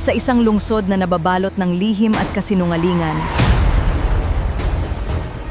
sa isang lungsod na nababalot ng lihim at kasinungalingan.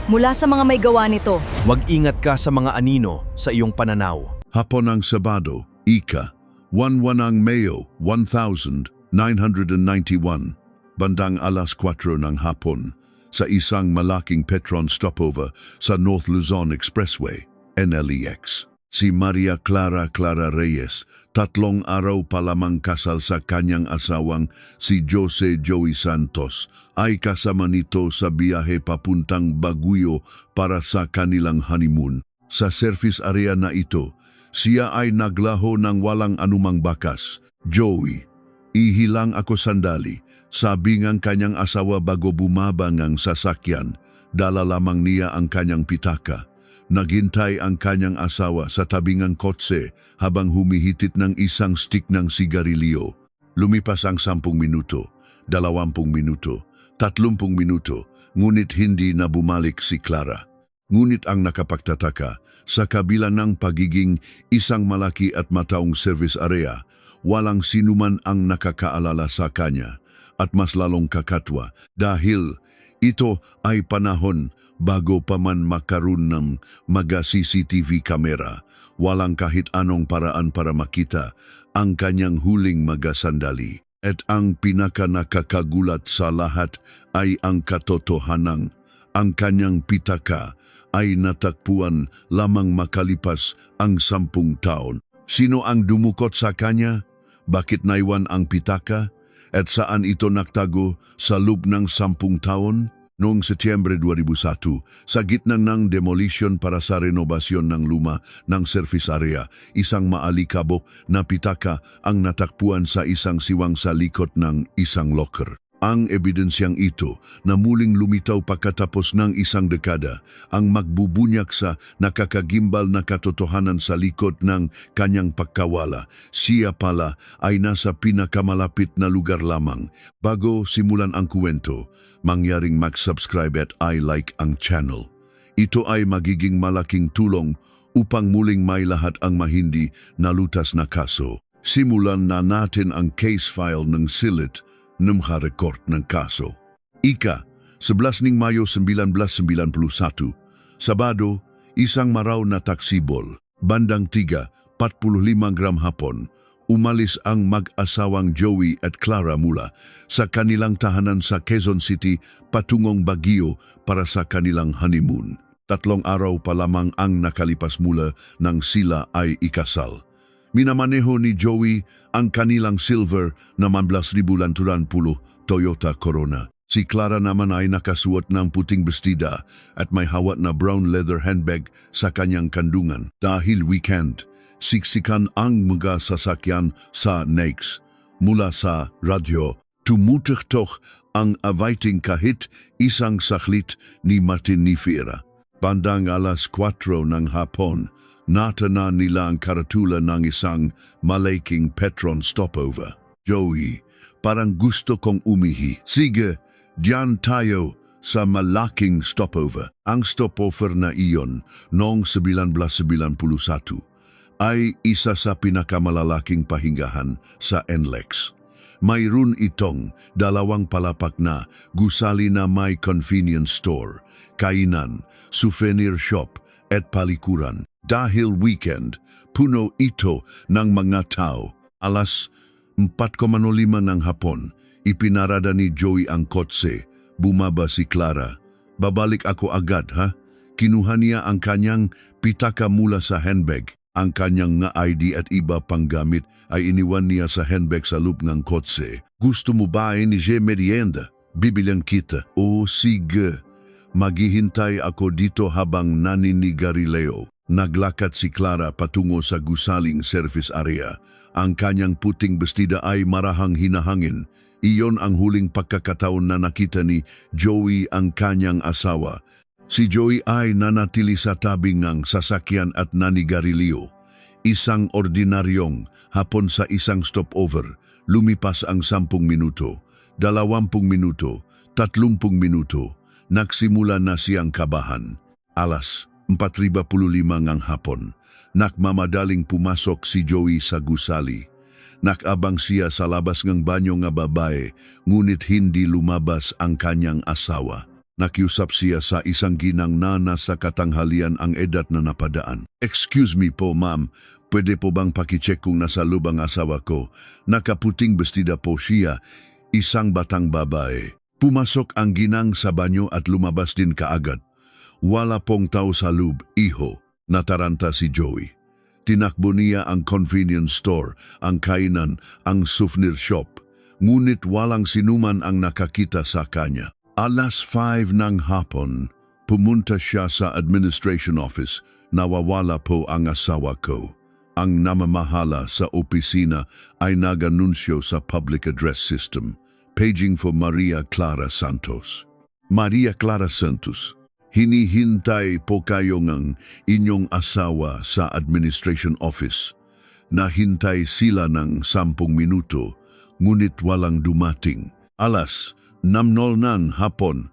Mula sa mga may gawa nito, Mag-ingat ka sa mga anino sa iyong pananaw. Hapon ng Sabado, Ika, 11 ng Mayo, 1991, bandang alas 4 ng hapon, sa isang malaking Petron stopover sa North Luzon Expressway, NLEX. Si Maria Clara Reyes, 3 araw pa lamang kasal sa kanyang asawang si Jose Joey Santos, ay kasama nito sa biyahe papuntang Baguio para sa kanilang honeymoon. Sa service area na ito, siya ay naglaho ng walang anumang bakas. Joey, ihilang ako sandali, sabi ng kanyang asawa bago bumaba ng sasakyan. Dala lamang niya ang kanyang pitaka. Naghintay ang kanyang asawa sa tabingang kotse habang humihitit ng isang stick ng sigarilyo. Lumipas ang 10 minuto, 20 minuto, 30 minuto, ngunit hindi na bumalik si Clara. Ngunit ang nakapagtataka, sa kabila ng pagiging isang malaki at mataong service area, walang sinuman ang nakakaalala sa kanya at mas lalong kakatwa dahil ito ay panahon bago pa man makaroon ng mga CCTV kamera. Walang kahit anong paraan para makita ang kanyang huling mga sandali. At ang pinaka-nakakagulat sa lahat ay ang katotohanan. Ang kanyang pitaka ay natagpuan lamang makalipas ang 10 taon. Sino ang dumukot sa kanya? Bakit naiwan ang pitaka? At saan ito naktago sa loob ng 10 taon? Noong Setyembre 2001, sa gitna ng demolition para sa renovasyon ng luma ng service area, isang maalikabok na pitaka ang natakpuan sa isang siwang sa likod ng isang locker. Ang ebidensyang ito na muling lumitaw pagkatapos ng isang dekada ang magbubunyak sa nakakagimbal na katotohanan sa likod ng kanyang pagkawala. Siya pala ay nasa pinakamalapit na lugar lamang. Bago simulan ang kwento, mangyaring mag-subscribe at i-like ang channel. Ito ay magiging malaking tulong upang muling may lahat ang mahindi na lutas na kaso. Simulan na natin ang case file ng Silid rekord ng kaso. Ika, 11 ng Mayo 1991, Sabado, isang maraw na taksibol, bandang 3:45 gram hapon, umalis ang mag-asawang Joey at Clara mula sa kanilang tahanan sa Quezon City patungong Baguio para sa kanilang honeymoon. 3 araw pa lamang ang nakalipas mula nang sila ay ikasal. Minamaneho ni Joey ang kanilang silver na 19,020 Toyota Corona. Si Clara naman ay nakasuot ng puting bestida at may hawat na brown leather handbag sa kanyang kandungan. Dahil weekend, siksikan ang mga sasakyan sa NEX. Mula sa radyo, tumutuktok ang awaiting kahit isang saklit ni Martin Nifira. Bandang alas 4 ng hapon, natana nila ang karatula ng isang malaking Petron stopover. Joey, parang gusto kong umihi. Sige, diyan tayo sa malaking stopover. Ang stopover na iyon noong 1991 ay isa sa pinakamalalaking pahingahan sa NLEX. Mayroon itong 2 palapak na gusali na may convenience store, kainan, souvenir shop at palikuran. Dahil weekend, puno ito ng mga tao. Alas 4:05 ng hapon, ipinarada ni Joey ang kotse. Bumaba si Clara. Babalik ako agad, ha? Kinuha niya ang kanyang pitaka mula sa handbag. Ang kanyang nga ID at iba pang gamit ay iniwan niya sa handbag sa loob ng kotse. Gusto mo ba ay ni merienda? Bibilihan kita. O sige, maghihintay ako dito habang naninigarilyo. Naglakad si Clara patungo sa gusaling service area. Ang kanyang puting bestida ay marahang hinahangin. Iyon ang huling pagkakataon na nakita ni Joey ang kanyang asawa. Si Joey ay nanatili sa tabing ng sasakyan at nanigarilyo. Isang ordinaryong hapon sa isang stopover. Lumipas ang 10 minuto, 20 minuto, 30 minuto. Nagsimula na siyang kabahan. Alas 4:45 ng hapon, nakmamadaling pumasok si Joey sa gusali. Nakabang siya sa labas ng banyo nga babae, ngunit hindi lumabas ang kanyang asawa. Nakiusap siya sa isang ginang na nasa katanghalian ang edad na napadaan. "Excuse me po, ma'am. Pwede po bang pakicheck kung nasa loob ang asawa ko?" Nakaputing bestida po siya, isang batang babae. Pumasok ang ginang sa banyo at lumabas din kaagad. "Wala pong tao sa loob, iho," nataranta si Joey. Tinakbo niya ang convenience store, ang kainan, ang souvenir shop. Ngunit walang sinuman ang nakakita sa kanya. 5:00 ng hapon, pumunta siya sa administration office. "Nawawala po ang asawa ko." Ang namamahala sa opisina ay nag-anunsyo sa public address system. "Paging for Maria Clara Santos." "Maria Clara Santos, hinihintay po kayo ng inyong asawa sa administration office." Nahintay sila ng 10 minuto, ngunit walang dumating. 6:00 ng hapon,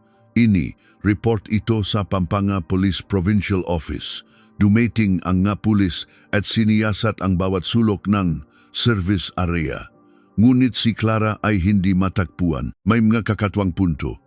report ito sa Pampanga Police Provincial Office. Dumating ang nga pulis at siniyasat ang bawat sulok ng service area. Ngunit si Clara ay hindi matakpuan. May mga kakatwang punto.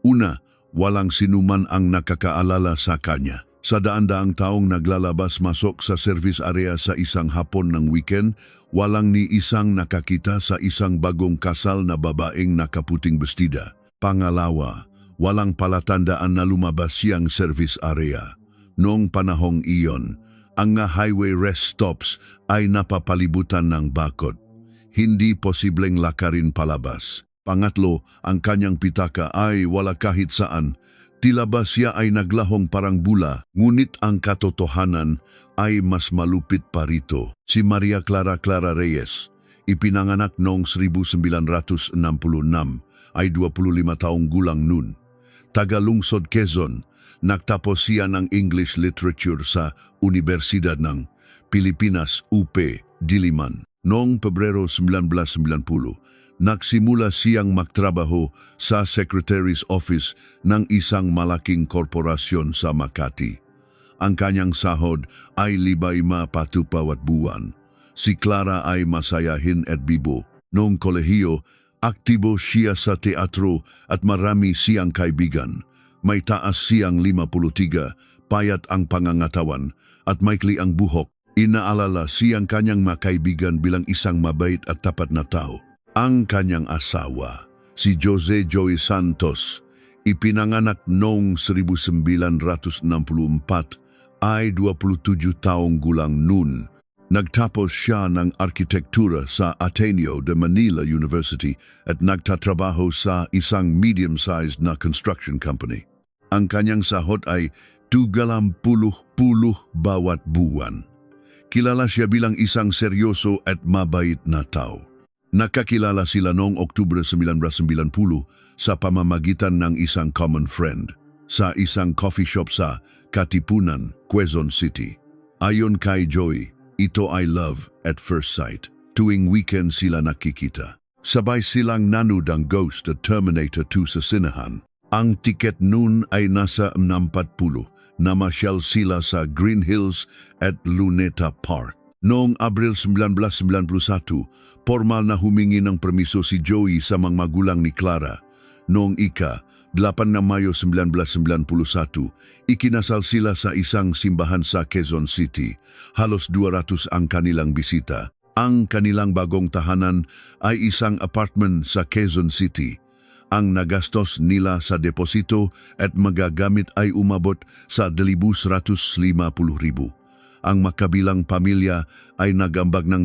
Una, walang sinuman ang nakakaalala sa kanya. Sa daan-daang taong naglalabas-masok sa service area sa isang hapon ng weekend, walang ni isang nakakita sa isang bagong kasal na babaeng nakaputing bestida. Pangalawa, walang palatandaan na lumabas siyang service area. Noong panahong iyon, ang nga highway rest stops ay napapalibutan ng bakod. Hindi posibleng lakarin palabas. Pangatlo, ang kanyang pitaka ay wala kahit saan. Tila ba siya ay naglahong parang bula, ngunit ang katotohanan ay mas malupit pa rito. Si Maria Clara Reyes, ipinanganak noong 1966, ay 25 taong gulang nun. Taga-lungsod Quezon, nagtapos siya ng English Literature sa Universidad ng Pilipinas, UP, Diliman. Noong Pebrero 1990, nagsimula siyang magtrabaho sa Secretary's Office ng isang malaking korporasyon sa Makati. Ang kanyang sahod ay 5 patupawat buwan. Si Clara ay masayahin at bibo. Noong kolehiyo, aktibo siya sa teatro at marami siyang kaibigan. May taas siyang 53, payat ang pangangatawan at maikli ang buhok. Inaalala siyang kanyang makaibigan bilang isang mabait at tapat na tao. Ang kanyang asawa, si Jose Joey Santos, ipinanganak noong 1964, ay 27 taong gulang noon. Nagtapos siya ng arkitektura sa Ateneo de Manila University at nagtatrabaho sa isang medium-sized na construction company. Ang kanyang sahod ay 20 bawat buwan. Kilala siya bilang isang seryoso at mabait na tao. Nakakilala sila noong Oktubre 1990 sa pamamagitan ng isang common friend sa isang coffee shop sa Katipunan, Quezon City. Ayon kay Joey, ito ay love at first sight. Tuwing weekend sila nakikita. Sabay silang nanood ang Ghost at Terminator 2 sa sinahan. Ang tiket noon ay nasa 40. Namasyal sila sa Green Hills at Luneta Park. Noong Abril 1991, formal na humingi ng permiso si Joey sa mga magulang ni Clara. Noong 8 na Mayo 1991, ikinasal sila sa isang simbahan sa Quezon City. Halos 200 ang kanilang bisita. Ang kanilang bagong tahanan ay isang apartment sa Quezon City. Ang nagastos nila sa deposito at magagamit ay umabot sa 250,000. Ang makabilang pamilya ay nagambag ng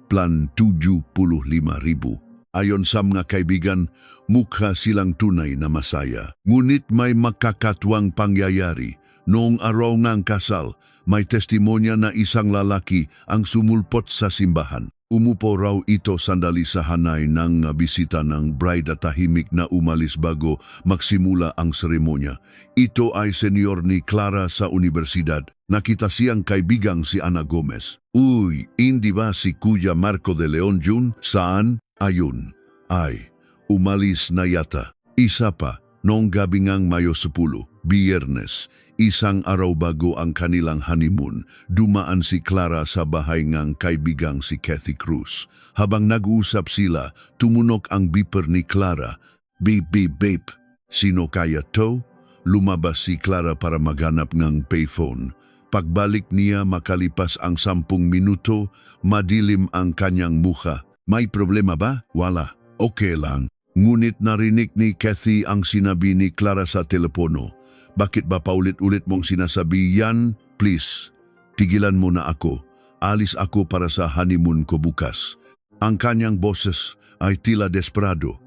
plan 75,000. Ayon sa mga kaibigan, mukha silang tunay na masaya. Ngunit may makakatwang pangyayari. Noong araw ng kasal, may testimonya na isang lalaki ang sumulpot sa simbahan. Umupo raw ito sandali sa hanay ng bisita ng bride at tahimik na umalis bago magsimula ang seremonya. Ito ay senyor ni Clara sa universidad. Nakita siyang kaibigang si Ana Gomez. "Uy, hindi ba si Kuya Marco de Leon Jun? Saan?" "Ayun." "Ay, umalis na yata." Isa pa, noong gabi ngang Mayo 10, Biyernes, Isang araw bago ang kanilang honeymoon, dumaan si Clara sa bahay ng kaibigang si Kathy Cruz. Habang nag-uusap sila, tumunok ang beeper ni Clara. Beep, beep, beep. Sino kaya to? Lumabas si Clara para maghanap ng payphone. Pagbalik niya makalipas ang 10 minuto, madilim ang kanyang mukha. May problema ba? Wala. Okay lang. Ngunit narinig ni Kathy ang sinabi ni Clara sa telepono. Bakit ba paulit-ulit mong sinasabi yan? Please, tigilan mo na ako. Alis ako para sa honeymoon ko bukas. Ang kanyang boses ay tila desperado.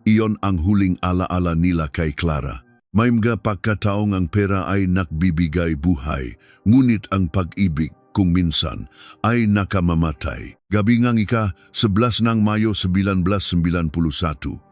Iyon ang huling alaala nila kay Clara. May mga pagkataong ang pera ay nakbibigay buhay, ngunit ang pag-ibig kung minsan ay nakamamatay. Gabi ng ika-11 ng Mayo 1991,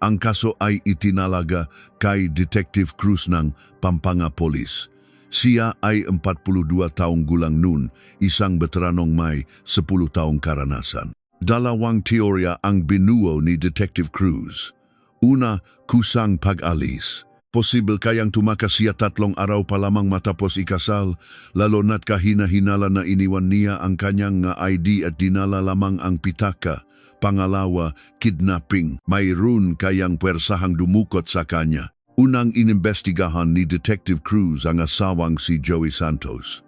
ang kaso ay itinalaga kay Detective Cruz ng Pampanga Police. Siya ay 42 taong gulang noon, isang veteranong may 10 taong karanasan. Dalawang teorya ang binuo ni Detective Cruz. Una, kusang pag-alis. Posible kayang tumakas siya 3 araw pa lamang matapos ikasal, lalo na't kahina-hinala na iniwan niya ang kanyang ID at dinala lamang ang pitaka. Pangalawa, kidnapping. Mayroon kayang puwersahang dumukot sa kanya. Unang inimbestigahan ni Detective Cruz ang asawang si Joey Santos.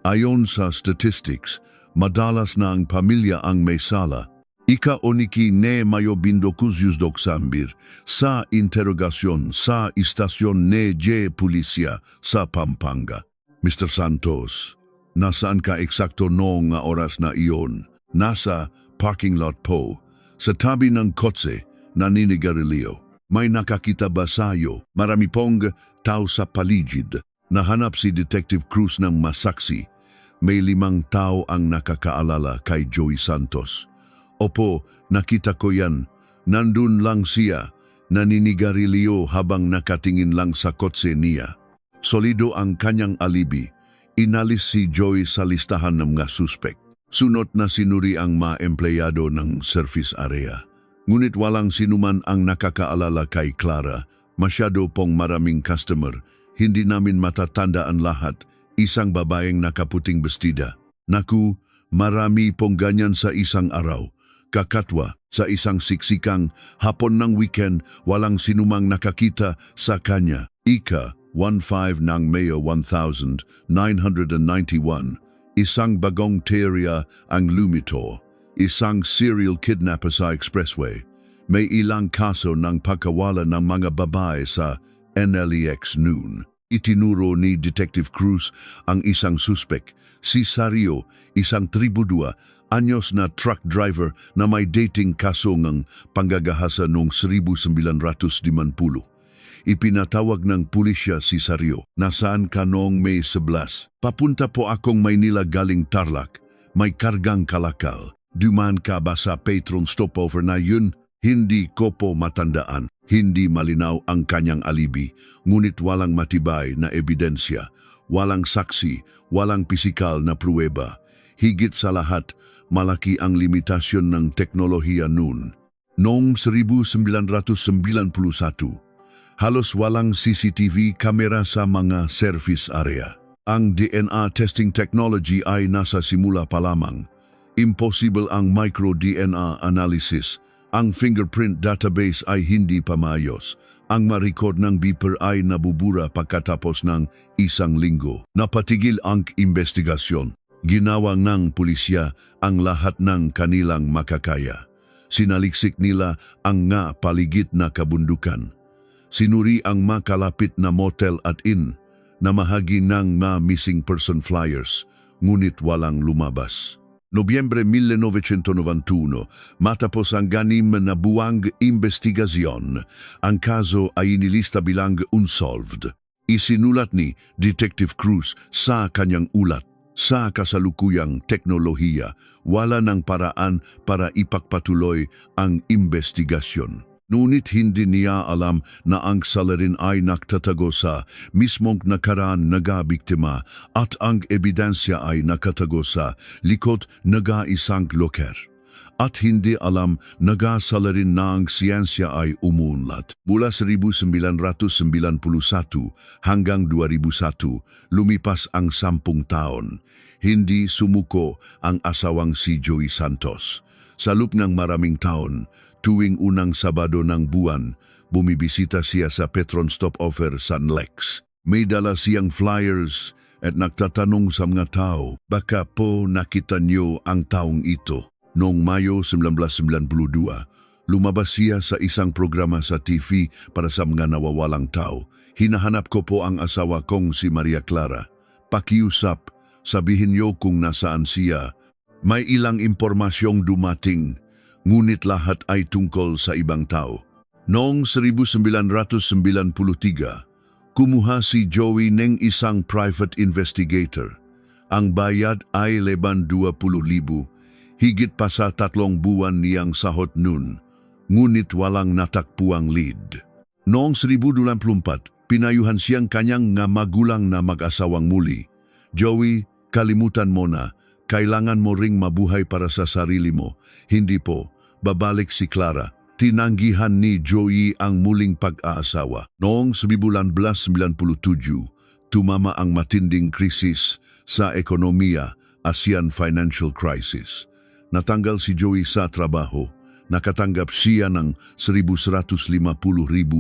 Ayon sa statistics, madalas na ang pamilya ang may sala. Ika-oniki ne mayo bindokuzyusdok sambir sa interogasyon sa istasyon ne J. Pulisya sa Pampanga. Mr. Santos, nasaan ka eksakto noong oras na iyon? Nasa parking lot po. Sa tabi ng kotse, naninigarilyo. May nakakita ba sayo? Marami pong tao sa paligid. Nahanap si Detective Cruz ng masaksi. May 5 tao ang nakakaalala kay Joey Santos. Opo, nakita ko yan. Nandun lang siya, naninigarilyo habang nakatingin lang sa kotse niya. Solido ang kanyang alibi. Inalis si Joey sa listahan ng mga suspek. Sunod na sinuri ang mga empleyado ng service area. Ngunit walang sinuman ang nakakaalala kay Clara. Masyado pong maraming customer. Hindi namin matatandaan lahat. Isang babaeng nakaputing bestida. Naku, marami pong ganyan sa isang araw. Kakatwa, sa isang siksikang hapon ng weekend, walang sinumang nakakita sa kanya. Ika-15 ng Mayo 1991, isang bagong teorya ang lumito. Isang serial kidnapper sa expressway. May ilang kaso ng pagkawala ng mga babae sa NLEX noon. Itinuro ni Detective Cruz ang isang suspek, si Sario, isang 32 anyos na truck driver na may dating kaso ng panggagahasa noong 1950. Ipinatawag ng pulisya si Sario. Nasaan ka noong May 11? Papunta po akong Maynila galing Tarlac. May kargang kalakal. Dumaan ka ba sa patron stopover na yun? Hindi ko po matandaan. Hindi malinaw ang kanyang alibi, ngunit walang matibay na ebidensya. Walang saksi, walang pisikal na pruweba. Higit sa lahat, malaki ang limitasyon ng teknolohiya noon. Noong 1991, halos walang CCTV kamera sa mga service area. Ang DNA testing technology ay nasa simula pa lamang. Impossible ang micro-DNA analysis. Ang fingerprint database ay hindi pa maayos. Ang ma-record ng beeper ay nabubura pagkatapos ng 1 linggo. Napatigil ang investigasyon. Ginawa ng pulisya ang lahat ng kanilang makakaya. Sinaliksik nila ang paligid na kabundukan. Sinuri ang makalapit na motel at inn na mahagi ng missing person flyers, ngunit walang lumabas. Nobyembre 1991, matapos ang 6 na buwang investigasyon, ang kaso ay inilista bilang unsolved. Isinulat ni Detective Cruz sa kanyang ulat. Sa kasalukuyang teknolohiya, wala ng paraan para ipagpatuloy ang investigasyon. Ngunit hindi niya alam na ang salarin ay nakatatago sa mismong nakaraan nagabiktima at ang ebidensya ay nakatago sa likod isang loker. at hindi alam nagasalarin na ang siyensya ay umuunlad. Mula 1991 hanggang 2001, lumipas ang 10 taon. Hindi sumuko ang asawang si Joey Santos. Sa loob ng maraming taon, tuwing unang Sabado ng buwan, bumibisita siya sa Petron Stopover sa NLEX. May dala siyang flyers at nagtatanong sa mga tao, baka po nakita niyo ang taong ito. Noong Mayo 1992, lumabas siya sa isang programa sa TV para sa mga nawawalang tao. Hinahanap ko po ang asawa kong si Maria Clara. Pakiusap, sabihin niyo kung nasaan siya. May ilang impormasyong dumating, ngunit lahat ay tungkol sa ibang tao. Noong 1993, kumuha si Joey ng isang private investigator. Ang bayad ay 20,000, higit pa sa 3 buwan niyang sahot nun, ngunit walang natakpuang lead. Noong 1994, pinayuhan siyang kanyang nga magulang na mag-asawang muli. Joey, kalimutan mo na, kailangan mo ring mabuhay para sa sarili mo. Hindi po, babalik si Clara. Tinanggihan ni Joey ang muling pag-aasawa. Noong 1997, tumama ang matinding krisis sa ekonomiya, ASEAN Financial Crisis. Natanggal si Joey sa trabaho. Nakatanggap siya ng 150,000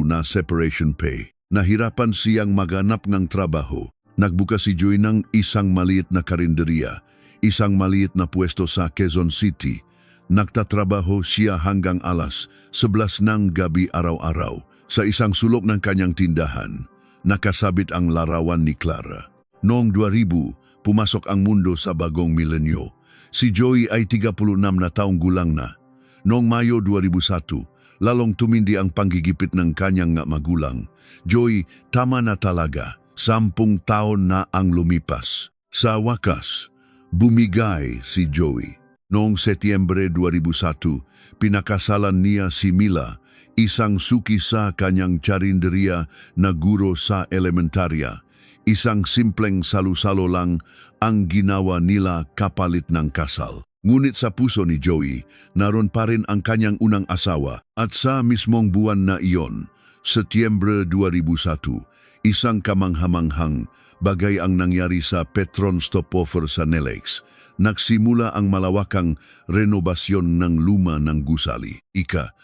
na separation pay. Nahirapan siyang maghanap ng trabaho. Nagbuka si Joey ng isang maliit na karinderya, isang maliit na pwesto sa Quezon City. Nagtatrabaho siya hanggang alas 11 ng gabi araw-araw. Sa isang sulok ng kanyang tindahan, nakasabit ang larawan ni Clara. Noong 2000, pumasok ang mundo sa bagong milenyo. Si Joey ay 36 na taong gulang na. Noong Mayo 2001, lalong tumindi ang panggigipit ng kanyang magulang. Joey, tama na talaga. 10 taon na ang lumipas. Sa wakas, bumigay si Joey. Noong Setyembre 2001, pinakasalan niya si Mila, isang suki sa kanyang charinderiya na guro sa elementarya. Isang simpleng salu-salo lang ang ginawa nila kapalit ng kasal. Ngunit sa puso ni Joey, naroon pa rin ang kanyang unang asawa at sa mismong buwan na iyon, Setyembre 2001, isang kamanghamanghang bagay ang nangyari sa Petron Stopover sa NLEX. Nagsimula ang malawakang renovasyon ng luma ng gusali. 15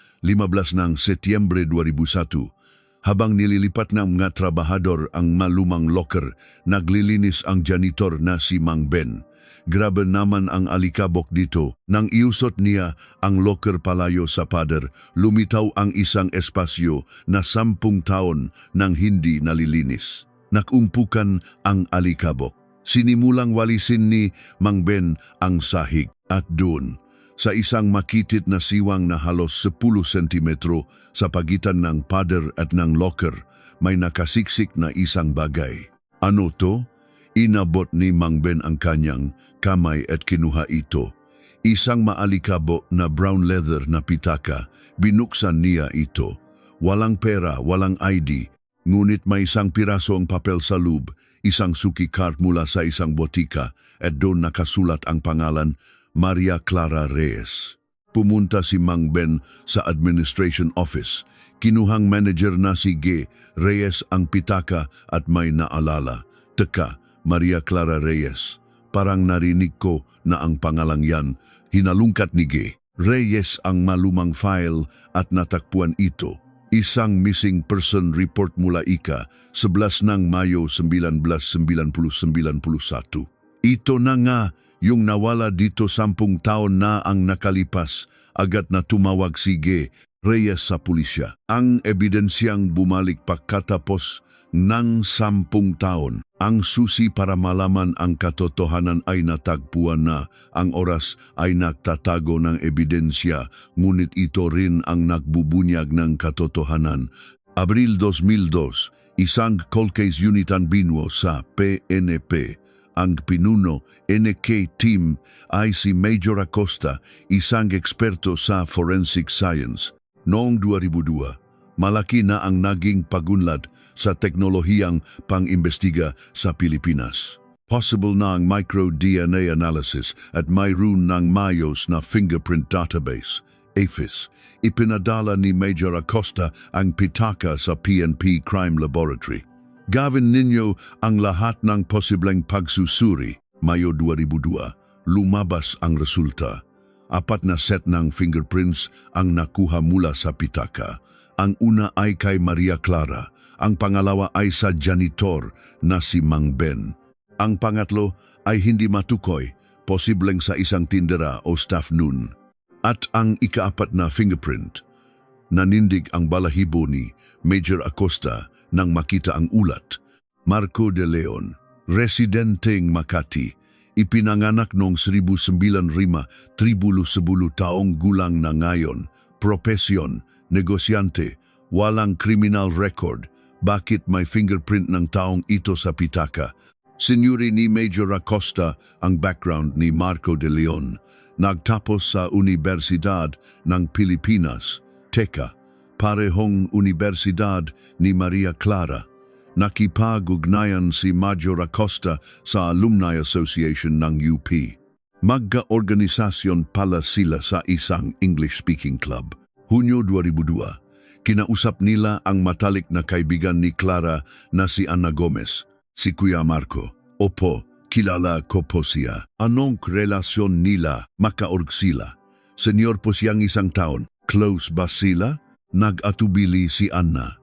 ng Setyembre 2001, habang nililipat ng mga trabahador ang malumang locker, naglilinis ang janitor na si Mang Ben. Grabe naman ang alikabok dito. Nang iusot niya ang locker palayo sa pader, lumitaw ang isang espasyo na 10 taon nang hindi nalilinis. Nakumpukan ang alikabok. Sinimulang walisin ni Mang Ben ang sahig at doon, sa isang makitit na siwang na halos 10 sentimetro sa pagitan ng pader at ng locker, may nakasiksik na isang bagay. Ano to? Inabot ni Mang Ben ang kanyang kamay at kinuha ito. Isang maalikabo na brown leather na pitaka. Binuksan niya ito. Walang pera, walang ID, ngunit may isang pirasong papel sa loob, isang suki card mula sa isang botika at doon nakasulat ang pangalan Maria Clara Reyes. Pumunta si Mang Ben sa administration office. Kinuhang manager na si G. Reyes ang pitaka at may naalala. Teka, Maria Clara Reyes. Parang narinig ko na ang pangalang yan. Hinalungkat ni G. Reyes ang malumang file at natakpuan ito. Isang missing person report mula 11 ng Mayo 1991. Ito na nga yung nawala dito 10 taon na ang nakalipas. Agad na tumawag si G. Reyes sa pulisya. Ang ebidensyang bumalik pagkatapos ng 10 taon. Ang susi para malaman ang katotohanan ay natagpuan na. Ang oras ay nagtatago ng ebidensya, ngunit ito rin ang nagbubunyag ng katotohanan. Abril 2002, isang cold case unit ang binuo sa PNP. Ang pinuno NK team ay si Major Acosta, isang eksperto sa forensic science. Noong 2002, malaki na ang naging pagunlad sa teknolohiyang pang-imbestiga sa Pilipinas. Possible na ang micro-DNA analysis at mayroon ng mayos na fingerprint database, AFIS. Ipinadala ni Major Acosta ang pitaka sa PNP Crime Laboratory. Gawin ninyo ang lahat ng posibleng pagsusuri. Mayo 2002, lumabas ang resulta. 4 na set ng fingerprints ang nakuha mula sa pitaka. Ang una ay kay Maria Clara, ang pangalawa ay sa janitor na si Mang Ben. Ang pangatlo ay hindi matukoy, posibleng sa isang tindera o staff nun. At ang ika-4 na fingerprint, nanindig ang balahibo ni Major Acosta nang makita ang ulat. Marco de Leon, residenteng Makati, ipinanganak noong 1905, 10 taong gulang na ngayon, propesyon, negosyante, walang criminal record. Bakit may fingerprint ng taong ito sa pitaka? Sinuri ni Major Acosta ang background ni Marco de Leon. Nagtapos sa Universidad ng Pilipinas, TECA, parehong universidad ni Maria Clara. Nakipag-ugnayan si Major Acosta sa Alumni Association ng UP. Magka-organisasyon pala sila sa isang English-speaking club. Hunyo 2002, kinausap nila ang matalik na kaibigan ni Clara na si Ana Gomez. Si Kuya Marco, opo, kilala ko po siya. Anong relasyon nila? Makaorg sila. Senyor po siyang 1 taon. Close ba sila? Nag-atubili si Anna.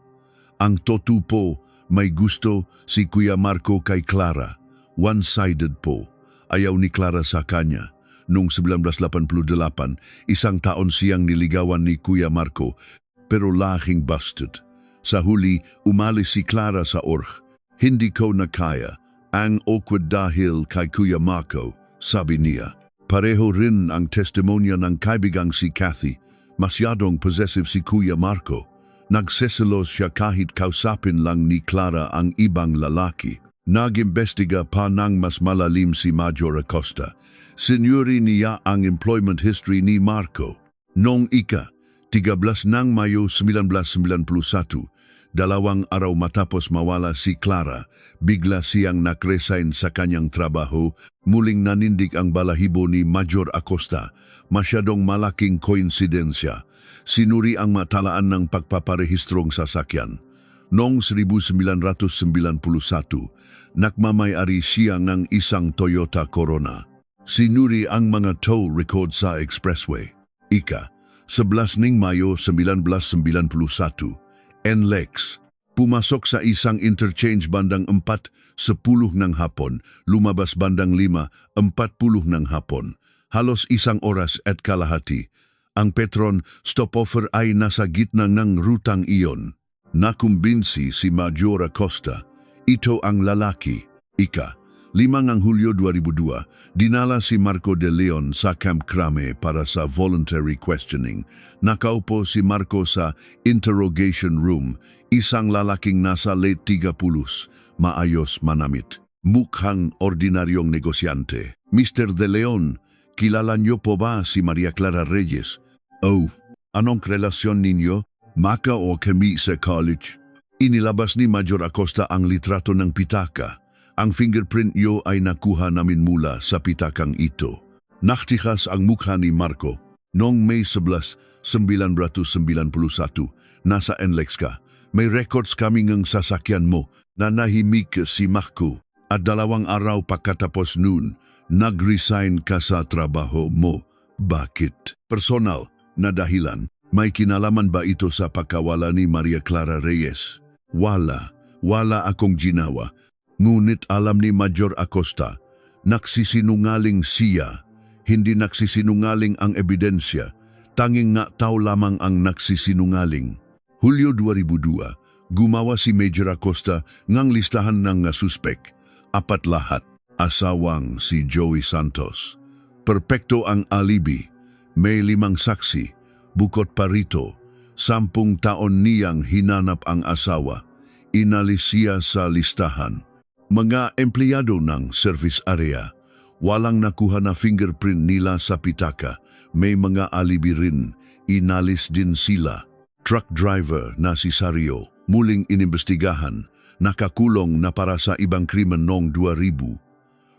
Ang totoo po, may gusto si Kuya Marco kay Clara. One-sided po. Ayaw ni Clara sa kanya. Noong 1988, 1 taon siyang niligawan ni Kuya Marco, pero lahing busted. Sa huli, umalis si Clara sa org. Hindi ko na kaya, ang awkward dahil kay Kuya Marco, sabi niya. Pareho rin ang testimonya ng kaibigang si Kathy. Masyadong possessive si Kuya Marco. Nagseselos siya kahit kausapin lang ni Clara ang ibang lalaki. Nag-imbestiga pa ng mas malalim si Major Acosta. Sinuri niya ang employment history ni Marco. Noong 13 ng Mayo 1991, 2 araw matapos mawala si Clara, bigla siyang nak-resign sa kanyang trabaho. Muling nanindig ang balahibo ni Major Acosta. Masyadong malaking koinsidensya. Sinuri ang matalaan ng pagpaparehistrong sasakyan. Noong 1991, nakmamayari siya ng isang Toyota Corona. Sinuri ang mga tow record sa expressway. 11 Mayo 1991, NLEX, pumasok sa isang interchange bandang 4:10 ng hapon, lumabas bandang 5:40 ng hapon. Halos 1 oras at kalahati. Ang Petron stopover ay nasa gitna ng rutang iyon. Nakumbinsi si Major Acosta. Ito ang lalaki. 5 Hulyo 2002, dinala si Marco de Leon sa Camp Crame para sa voluntary questioning. Nakaupo si Marco sa interrogation room, isang lalaking nasa late 30, maayos manamit. Mukhang ordinaryong negosyante. Mr. de Leon, kilala niyo po ba si Maria Clara Reyes? Oh, anong relasyon ninyo? Maka o kami sa college? Inilabas ni Major Acosta ang litrato ng pitaka. Ang fingerprint niyo ay nakuha namin mula sa pitakang ito. Naktikas ang mukha ni Marco. Noong May 11, 1991, nasa NLEX ka. May records kami ng sasakyan mo na nahimik si Marco. At 2 araw pagkatapos noon, nag-resign ka sa trabaho mo. Bakit? Personal na dahilan. May kinalaman ba ito sa pagkawala ni Maria Clara Reyes? Wala akong ginawa. Ngunit alam ni Major Acosta, nagsisinungaling siya. Hindi nagsisinungaling ang ebidensya. Tanging nga tao lamang ang nagsisinungaling. Hulyo 2002, gumawa si Major Acosta ngang listahan ng suspek. 4 lahat. Asawang si Joey Santos. Perpekto ang alibi. May 5 saksi. Bukod pa rito, 10 taon niyang hinanap ang asawa. Inalis siya sa listahan. Mga empleyado ng service area, walang nakuha na fingerprint nila sa pitaka. May mga alibi rin, inalis din sila. Truck driver na si Sario, muling inimbestigahan, nakakulong na para sa ibang krimen noong 2000.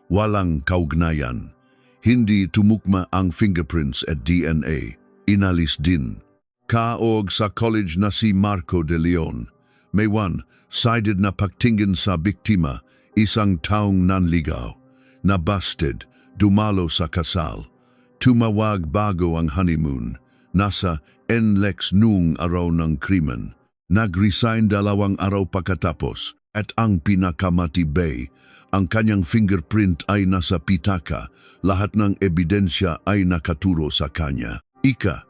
Walang kaugnayan. Hindi tumukma ang fingerprints at DNA. Inalis din. Kaog sa college na si Marco de Leon. May one-sided na pagtingin sa biktima, isang taong nanligaw. Nabasted, dumalo sa kasal. Tumawag bago ang honeymoon. Nasa NLEX noong araw ng krimen. Nag-resign 2 araw pagkatapos at ang pinakamatibay, ang kanyang fingerprint ay nasa pitaka. Lahat ng ebidensya ay nakaturo sa kanya. 10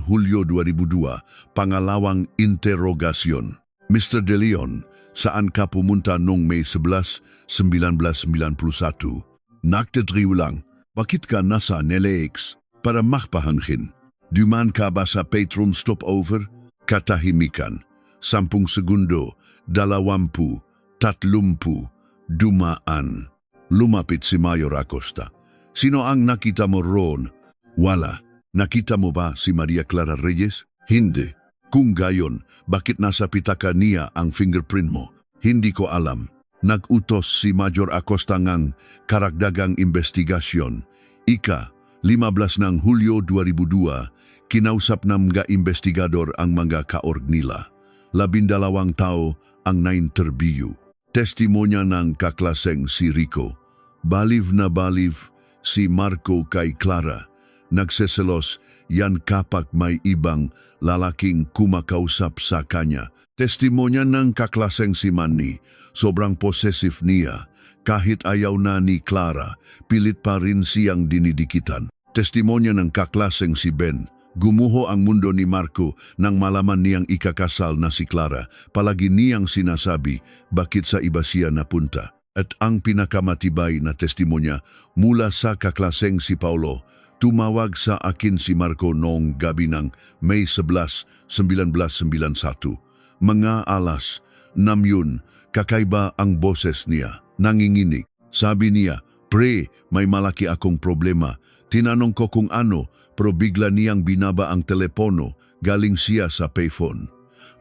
Hulyo 2002, pangalawang interogasyon. Mr. De Leon, saan ka pumunta noong May 11, 1991? Nagtatriw lang, bakit ka nasa NLEX? Para makpahankin. Duman ka ba sa patron stopover? Katahimikan. 10 segundo, 20, 30, dumaan. Lumapit si Mayor Acosta. Sino ang nakita mo roon? Wala. Nakita mo ba si Maria Clara Reyes? Hindi. Kung gayon, bakit nasa pitaka niya ang fingerprint mo? Hindi ko alam. Nag-utos si Major Acosta ngang karagdagang investigasyon. 15 ng Hulyo 2002, kinausap ng mga investigador ang mga kaorg nila. 12 tao ang na-interview. Testimonya ng kaklaseng si Rico. Baliw na baliw si Marco kay Clara. Nagseselos yan kapag may ibang lalaking kumakausap sa kanya. Testimonya ng kaklaseng si Manny. Sobrang possessive niya. Kahit ayaw na ni Clara, pilit pa rin siyang dinidikitan. Testimonya ng kaklaseng si Ben. Gumuho ang mundo ni Marco nang malaman niyang ikakasal na si Clara. Palagi niyang sinasabi bakit sa iba siya napunta. At ang pinakamatibay na testimonya mula sa kaklaseng si Paulo, tumawag sa akin si Marco noong gabi ng May 11, 1991. Mga alas 6 yun, kakaiba ang boses niya. Nanginginig. Sabi niya, "Pre, may malaki akong problema." Tinanong ko kung ano, pero bigla niyang binaba ang telepono, galing siya sa payphone.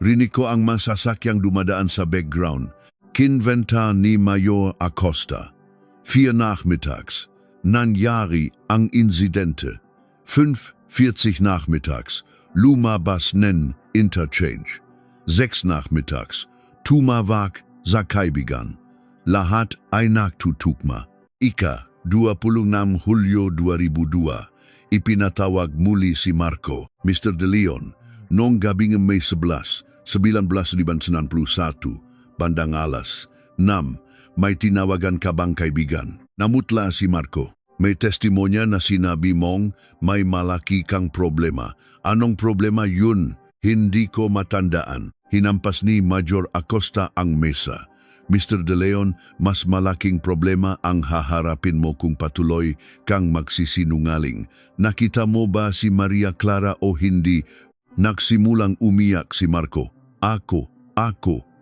Rinig ko ang masasakyang dumadaan sa background. Kinventa ni Mayor Acosta. 4 nachmittags. Nangyari ang insidente. 5:40 nachmittags. Lumabas nen interchange. 6 nachmittags. Tumawag sa kaibigan. Lahat ay nagtutugma. 26 Hulyo 2002, ipinatawag muli si Marco, Mr. De Leon, noong gabing May 11, 1991, bandang alas 6, may tinawagan ka bang kaibigan? Namutla si Marco. May testimonya na sinabi mong may malaki kang problema. Anong problema yun? Hindi ko matandaan. Hinampas ni Major Acosta ang mesa. Mr. De Leon, mas malaking problema ang haharapin mo kung patuloy kang magsisinungaling. Nakita mo ba si Maria Clara o hindi? Nagsimulang umiyak si Marco. Ako.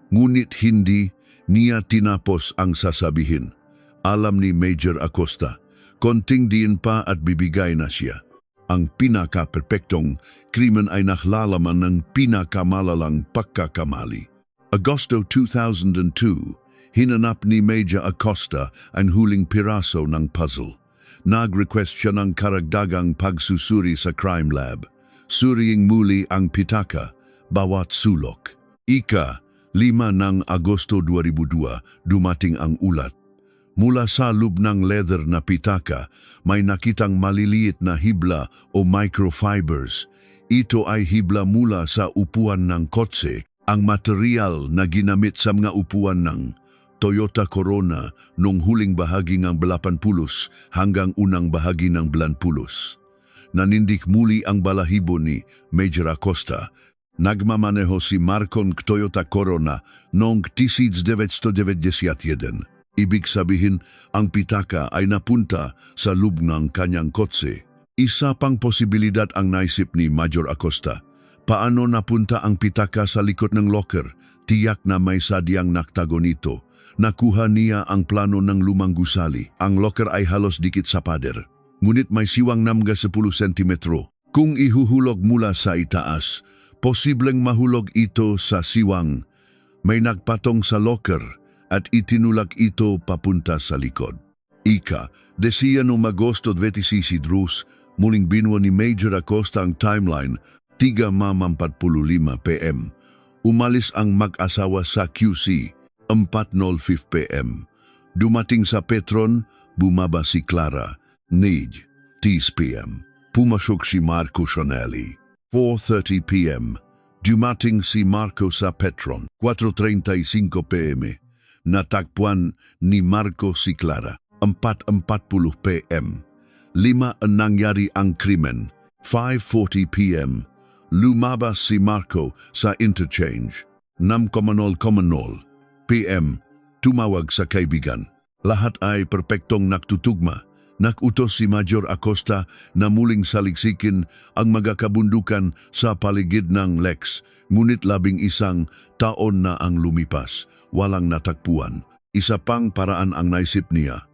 Ngunit hindi niya tinapos ang sasabihin. Alam ni Major Acosta, konting diin pa at bibigay na siya. Ang pinaka-perpektong krimen ay naklalaman ng pinakamalalang pagkakamali. Agosto 2002, hinanap ni Major Acosta ang huling piraso ng puzzle. Nag-request siya ng karagdagang pagsusuri sa crime lab. Suriing muli ang pitaka, bawat sulok. 5 ng Agosto 2002, dumating ang ulat. Mula sa loob ng leather na pitaka, may nakitang maliliit na hibla o microfibers. Ito ay hibla mula sa upuan ng kotse, ang material na ginamit sa mga upuan ng Toyota Corona noong huling bahagi ng 80 hanggang unang bahagi ng 90. Nanindik muli ang balahibo ni Major Acosta. Nagmamaneho si Marcon Toyota Corona noong 1991. Ibig sabihin, ang pitaka ay napunta sa loob ng kanyang kotse. Isa pang posibilidad ang naisip ni Major Acosta. Paano napunta ang pitaka sa likod ng locker? Tiyak na may sadyang naktago nito. Nakuha niya ang plano ng lumang gusali. Ang locker ay halos dikit sa pader. Ngunit may siwang 10 sentimetro. Kung ihuhulog mula sa itaas, posibleng mahulog ito sa siwang. May nagpatong sa locker at itinulak ito papunta sa likod. Ika, desiya noong Agosto 26 muling binuo ni Major Acosta ang timeline 3:45 PM. Umalis ang mag-asawa sa QC 4:05 PM. Dumating sa Petron, bumaba si Clara, 9:10 PM. Pumasok si Marco Chanelli, 4:30 PM. Dumating si Marco sa Petron, 4:35 PM. Natagpuan ni Marco si Clara, 4:40 PM. 5 ang nangyari ang krimen, 5:40 PM. Lumabas si Marco sa interchange, 6:00 PM. Tumawag sa kaibigan. Lahat ay perpektong naktutugma. Nakutos si Major Acosta na muling saliksikin ang mga kabundukan sa paligid ng Lex, ngunit 11 taon na ang lumipas, walang natagpuan. Isa pang paraan ang naisip niya.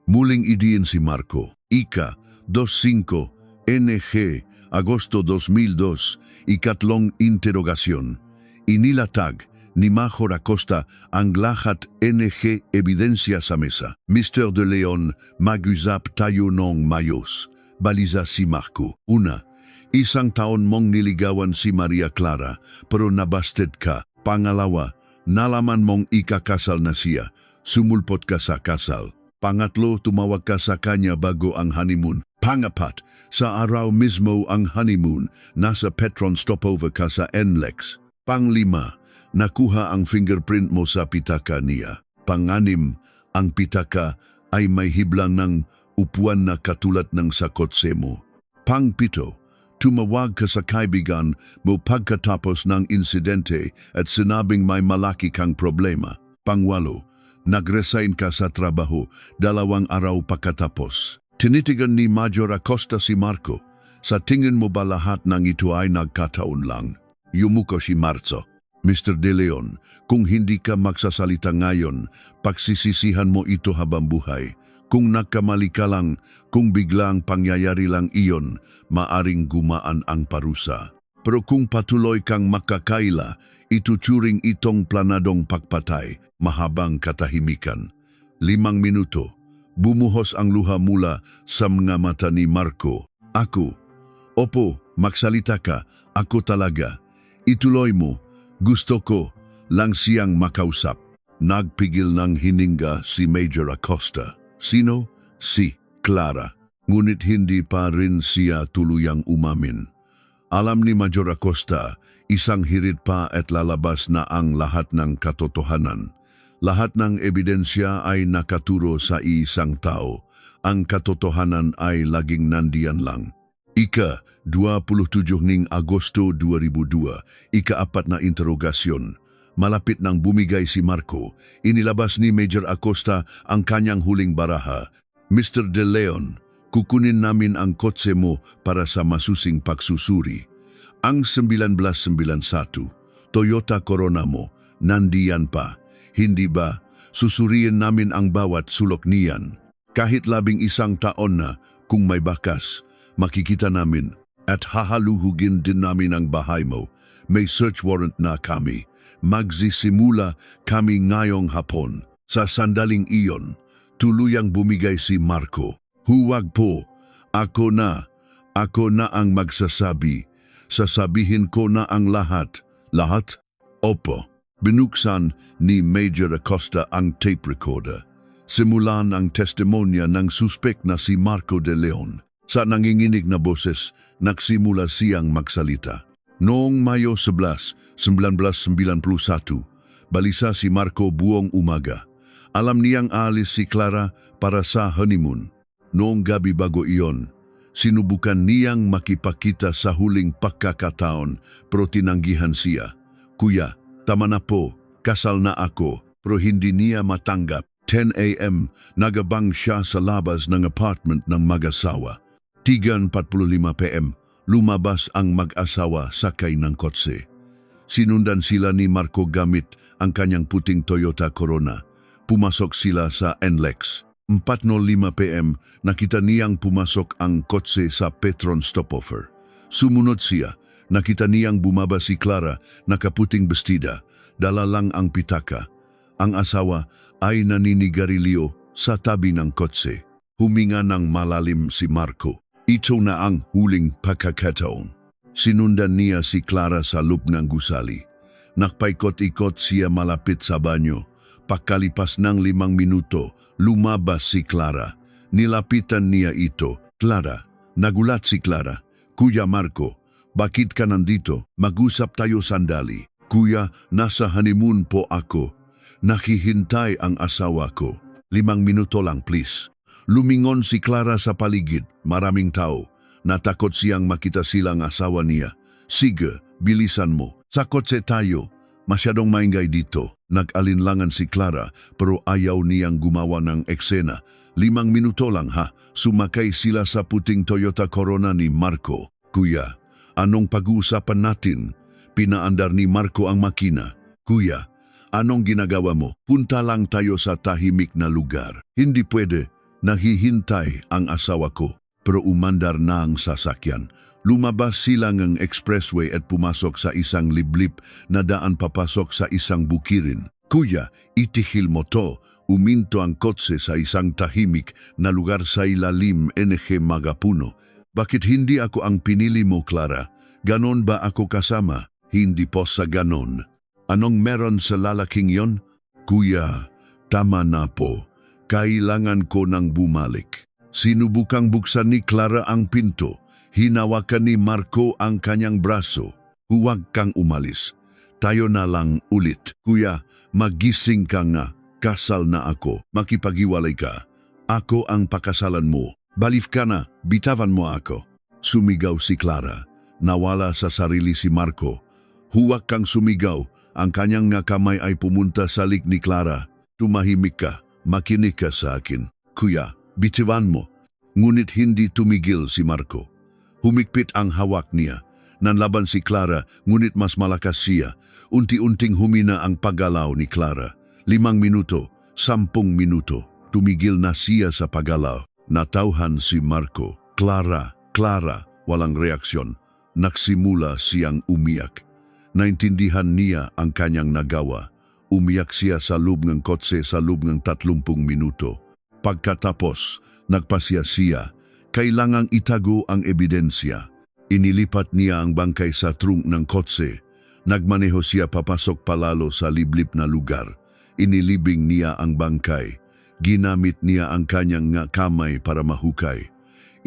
Muling idiin si Marco. Ika, 25, NG, Agosto 2002, ikatlong interogasyon. Inilatag ni Major Acosta ang lahat NG ebidensya sa mesa. Mr. De Leon, mag-usap tayo nong mayos. Baliza si Marco. Una, 1 taon mong niligawan si Maria Clara pero nabasted ka. Pangalawa, nalaman mong ikakasal na siya. Sumulpot ka sa kasal. Pangatlo, tumawag ka sa kanya bago ang honeymoon. Pangapat, sa araw mismo ang honeymoon, nasa Petron stopover ka sa NLEX. Panglima, nakuha ang fingerprint mo sa pitaka niya. Panganim, ang pitaka ay may hiblang ng upuan na katulad ng sa kotse mo. Pangpito, tumawag ka sa kaibigan mo pagkatapos ng insidente at sinabing may malaki kang problema. Pangwalo, nag-resign ka sa trabaho 2 araw pagkatapos. Tinitigan ni Major Acosta si Marco. Sa tingin mo ba lahat ng ito ay nagkataon lang? Yumuko si Marzo. Mr. De Leon, kung hindi ka magsasalita ngayon, pagsisisihan mo ito habang buhay. Kung nagkamali ka lang, kung biglang pangyayari lang iyon, maaring gumaan ang parusa. Pero kung patuloy kang makakaila, ituturing itong planadong pagpatay, mahabang katahimikan. 5 minuto, bumuhos ang luha mula sa mga mata ni Marco. Ako, opo, magsalita ka, ako talaga. Ituloy mo. Gusto ko lang siyang makausap. Nagpigil ng hininga si Major Acosta. Sino? Si Clara. Ngunit hindi pa rin siya tuluyang umamin. Alam ni Major Acosta, isang hirit pa at lalabas na ang lahat ng katotohanan. Lahat ng ebidensya ay nakaturo sa isang tao. Ang katotohanan ay laging nandiyan lang. Ika, 27 ning Agosto 2002, ika-4 na interogasyon. Malapit nang bumigay si Marco, inilabas ni Major Acosta ang kanyang huling baraha. Mr. De Leon, kukunin namin ang kotse mo para sa masusing pagsusuri. Ang 1991, Toyota Corona mo, nandiyan pa. Hindi ba? Susuriin namin ang bawat sulok niyan. Kahit 11 taon na, kung may bakas, makikita namin. At hahaluhugin din namin ang bahay mo. May search warrant na kami. Magsisimula kami ngayong hapon. Sa sandaling iyon, tuluyang bumigay si Marco. Huwag po. Ako na ang magsasabi. Sasabihin ko na ang lahat. Lahat? Opo. Binuksan ni Major Acosta ang tape recorder. Simulan ang testimonya ng suspek na si Marco De Leon. Sa nanginginig na boses, nagsimula siyang magsalita. Noong Mayo 11, 1991, balisa si Marco buong umaga. Alam niyang aalis si Clara para sa honeymoon. Noong gabi bago iyon, sinubukan niyang makipakita sa huling pagkakataon pero tinanggihan siya. Kuya, tama na po, kasal na ako, pero hindi niya matanggap. 10 AM, nagabang siya sa labas ng apartment ng mag-asawa. 3:45 PM, lumabas ang mag-asawa sakay ng kotse. Sinundan sila ni Marco gamit ang kanyang puting Toyota Corona. Pumasok sila sa NLEX. 4:05 PM, nakita niyang pumasok ang kotse sa Petron stopover. Sumunod siya, nakita niyang bumaba si Clara, nakaputing bestida, dala lang ang pitaka. Ang asawa ay naninigarilyo sa tabi ng kotse. Huminga ng malalim si Marco. Ito na ang huling pagkakataon. Sinundan niya si Clara sa loob ng gusali. Nakpaikot-ikot siya malapit sa banyo. Pagkalipas ng 5 minuto, lumabas si Clara. Nilapitan niya ito. Clara. Nagulat si Clara. Kuya Marco, bakit ka nandito? Mag-usap tayo sandali. Kuya, nasa honeymoon po ako. Nakihintay ang asawa ko. 5 minuto lang please. Lumingon si Clara sa paligid. Maraming tao. Natakot siyang makita silang asawa niya. Sige, bilisan mo. Sa kotse tayo. Masyadong maingay dito. Nag-alinlangan si Clara pero ayaw niyang gumawa ng eksena. 5 minuto lang ha. Sumakay sila sa puting Toyota Corona ni Marco. Kuya, anong pag-uusapan natin? Pinaandar ni Marco ang makina. Kuya, anong ginagawa mo? Punta lang tayo sa tahimik na lugar. Hindi pwede. Nahihintay ang asawa ko. Pero umandar na ang sasakyan. Lumabas sila ng expressway at pumasok sa isang liblib na daan papasok sa isang bukirin. Kuya, itihil mo to. Uminto ang kotse sa isang tahimik na lugar sa ilalim NG Magapuno. Bakit hindi ako ang pinili mo, Clara? Ganon ba ako kasama? Hindi po sa ganon. Anong meron sa lalaking yon? Kuya, tama na po. Kailangan ko nang bumalik. Sinubukang buksan ni Clara ang pinto. Hinawakan ni Marco ang kanyang braso. Huwag kang umalis. Tayo na lang ulit. Kuya, magising ka nga. Kasal na ako. Makipag-iwalay ka. Ako ang pakasalan mo. Balif ka na. Bitawan mo ako. Sumigaw si Clara. Nawala sa sarili si Marco. Huwag kang sumigaw. Ang kanyang nga kamay ay pumunta sa lik ni Clara. Tumahimik ka. Makinig ka sa akin. Kuya, bitawan mo. Ngunit hindi tumigil si Marco. Humigpit ang hawak niya. Nanlaban si Clara, ngunit mas malakas siya. Unti-unting humina ang paggalaw ni Clara. 5 minuto, 10 minuto. Tumigil na siya sa paggalaw. Natauhan si Marco. Clara, walang reaksyon. Nagsimula siyang umiyak. Naintindihan niya ang kanyang nagawa. Umiyak siya sa loob ng kotse sa loob ng 30 minuto. Pagkatapos, nagpasya siya. Kailangang itago ang ebidensya. Inilipat niya ang bangkay sa trunk ng kotse. Nagmaneho siya papasok palalo sa liblib na lugar. Inilibing niya ang bangkay. Ginamit niya ang kanyang nga kamay para mahukay.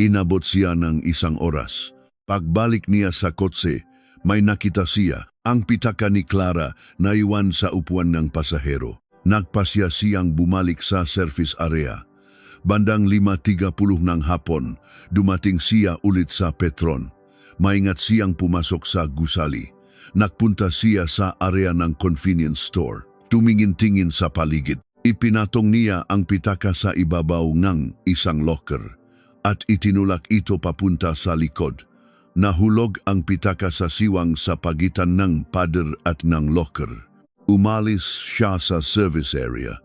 Inabot siya ng 1 oras. Pagbalik niya sa kotse, may nakita siya. Ang pitaka ni Clara na iwan sa upuan ng pasahero. Nagpasya siyang bumalik sa service area. Bandang 5:30 ng hapon, dumating siya ulit sa Petron. Maingat siyang pumasok sa gusali. Nagpunta siya sa area ng convenience store. Tumingin-tingin sa paligid. Ipinatong niya ang pitaka sa ibabaw ng isang locker at itinulak ito papunta sa likod. Nahulog ang pitaka sa siwang sa pagitan ng pader at ng locker. Umalis siya sa service area.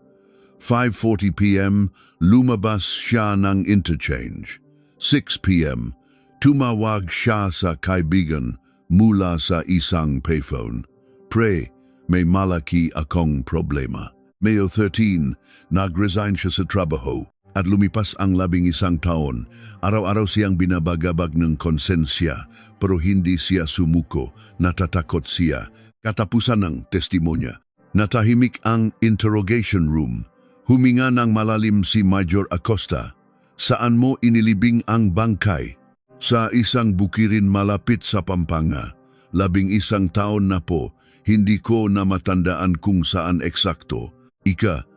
5:40 p.m., lumabas siya ng interchange. 6 p.m., tumawag siya sa kaibigan mula sa isang payphone. Pre, may malaki akong problema. Mayo 13, nag-resign siya sa trabaho. At lumipas ang 11 taon, araw-araw siyang binabagabag ng konsensya, pero hindi siya sumuko, natatakot siya. Katapusan ng testimonya. Natahimik ang interrogation room. Huminga ng malalim si Major Acosta. Saan mo inilibing ang bangkay? Sa isang bukirin malapit sa Pampanga. 11 taon na po, hindi ko na matandaan kung saan eksakto. 5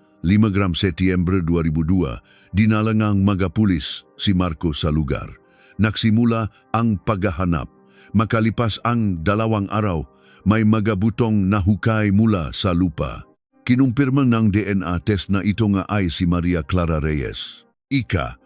Setyembre 2002, dinalangang magapulis si Marco sa lugar. Nagsimula ang paghahanap. Makalipas ang 2 araw, may magabutong nahukay mula sa lupa. Kinumpirma ng DNA test na ito nga ay si Maria Clara Reyes. 20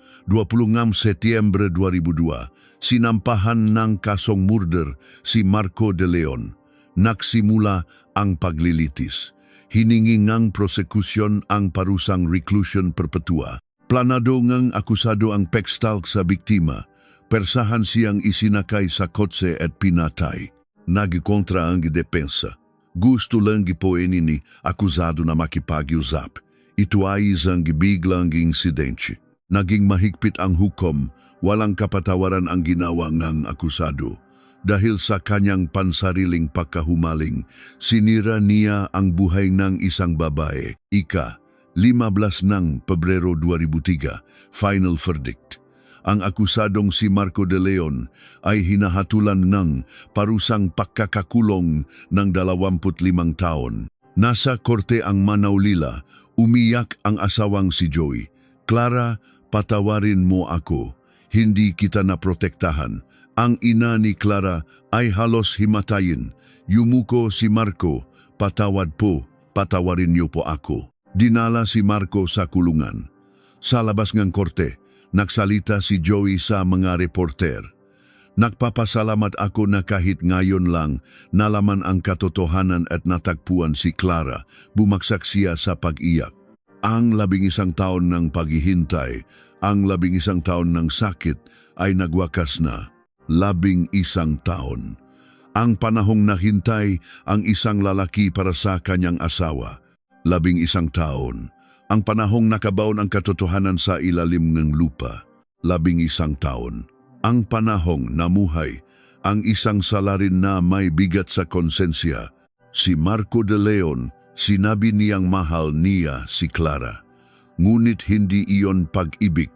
Setyembre 2002, sinampahan ng kasong murder si Marco de Leon. Nagsimula ang paglilitis. Hiningi ngang prosekusyon ang parusang reclusion perpetua. Planado ngang akusado ang pekstalk sa biktima. Persahan siyang isinakay sa kotse at pinatay. Nagikontra ang depensa. Gusto lang gipoen ni akusado na makipag-usap. Ito ay isang biglang insidente. Naging mahigpit ang hukom, walang kapatawaran ang ginawa ng akusado. Dahil sa kanyang pansariling pagkahumaling, sinira niya ang buhay ng isang babae. 15 ng Pebrero 2003, final verdict. Ang akusadong si Marco de Leon ay hinahatulan ng parusang pagkakakulong ng 25 taon. Nasa korte ang Manaulila, umiyak ang asawang si Joey. Clara, patawarin mo ako. Hindi kita naprotektahan. Ang ina ni Clara ay halos himatayin. Yumuko si Marco, patawad po, patawarin niyo po ako. Dinala si Marco sa kulungan. Sa labas ng korte, nagsalita si Joey sa mga reporter. Nagpapasalamat ako na kahit ngayon lang nalaman ang katotohanan at natagpuan si Clara, bumagsak siya sa pag-iyak. Ang 11 taon ng paghihintay, ang 11 taon ng sakit ay nagwakas na. 11 taon. Ang panahong nahintay ang isang lalaki para sa kanyang asawa. 11 taon. Ang panahong nakabaon ang katotohanan sa ilalim ng lupa. 11 taon. Ang panahong namuhay ang isang salarin na may bigat sa konsensya. Si Marco de Leon, sinabi niyang mahal niya si Clara. Ngunit hindi iyon pag-ibig,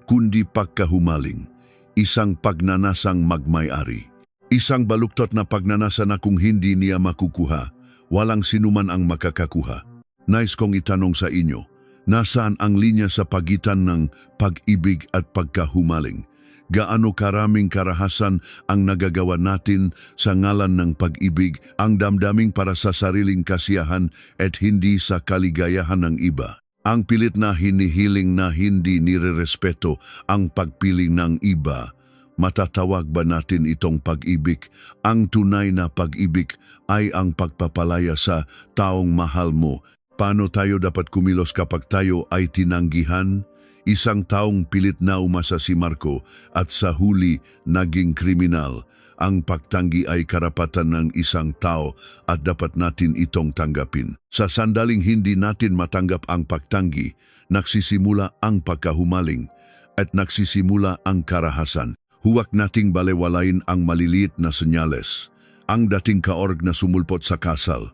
kundi pagkahumaling. Isang pagnanasang magmay-ari. Isang baluktot na pagnanasa na kung hindi niya makukuha, walang sinuman ang makakakuha. Nais kong itanong sa inyo, nasaan ang linya sa pagitan ng pag-ibig at pagkahumaling? Gaano karaming karahasan ang nagagawa natin sa ngalan ng pag-ibig, ang damdaming para sa sariling kasiyahan at hindi sa kaligayahan ng iba? Ang pilit na hinihiling na hindi nirerespeto ang pagpili ng iba. Matatawag ba natin itong pag-ibig? Ang tunay na pag-ibig ay ang pagpapalaya sa taong mahal mo. Paano tayo dapat kumilos kapag tayo ay tinanggihan? Isang taong pilit na umasa si Marco at sa huli naging kriminal. Ang pagtanggi ay karapatan ng isang tao at dapat natin itong tanggapin. Sa sandaling hindi natin matanggap ang pagtanggi, nagsisimula ang pagkahumaling at nagsisimula ang karahasan. Huwag nating balewalain ang maliliit na senyales, ang dating kaorg na sumulpot sa kasal,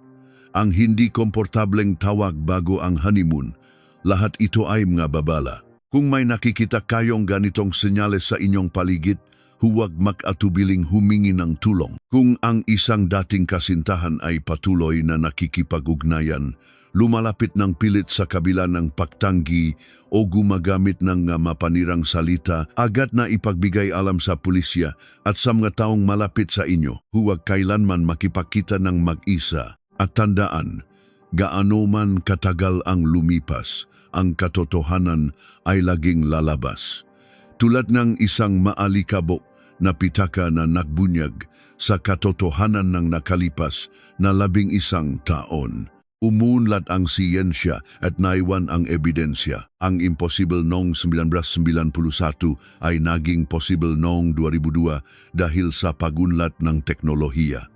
ang hindi komportableng tawag bago ang honeymoon. Lahat ito ay mga babala. Kung may nakikita kayong ganitong senyales sa inyong paligid, huwag mag-atubiling humingi ng tulong. Kung ang isang dating kasintahan ay patuloy na nakikipag-ugnayan, lumalapit ng pilit sa kabila ng pagtanggi o gumagamit ng mapanirang salita, agad na ipagbigay alam sa pulisya at sa mga taong malapit sa inyo. Huwag kailanman makipagkita ng mag-isa. At tandaan, gaano man katagal ang lumipas, ang katotohanan ay laging lalabas. Tulad ng isang maalikabok na pitaka na nagbunyag sa katotohanan ng nakalipas na 11 taon. Umunlad ang siyensya at naiwan ang ebidensya. Ang imposible noong 1991 ay naging possible noong 2002 dahil sa pagunlad ng teknolohiya.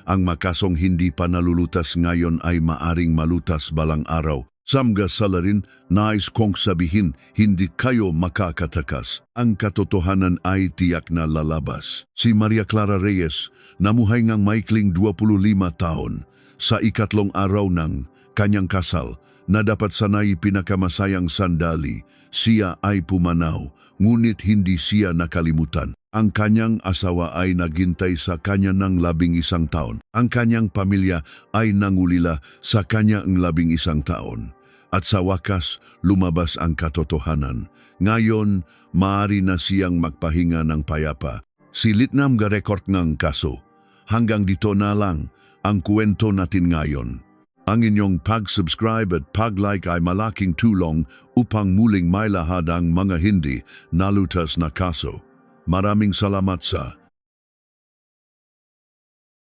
Ang makasong hindi pa nalulutas ngayon ay maaring malutas balang araw. Samga salarin, nais kong sabihin, hindi kayo makakatakas. Ang katotohanan ay tiyak na lalabas. Si Maria Clara Reyes, namuhay ngang maikling 25 taon. Sa ikatlong araw ng kanyang kasal, na dapat sanay pinakamasayang sandali, siya ay pumanaw, ngunit hindi siya nakalimutan. Ang kanyang asawa ay naghintay sa kanya ng 11 taon. Ang kanyang pamilya ay nangulila sa kanya ng 11 taon. At sa wakas, lumabas ang katotohanan. Ngayon, maaari na siyang magpahinga ng payapa. Silit nam ga record ng kaso. Hanggang dito na lang ang kwento natin ngayon. Ang inyong pag-subscribe at pag-like ay malaking tulong upang muling mailahad ang mga hindi nalutas na kaso. Maraming salamat sa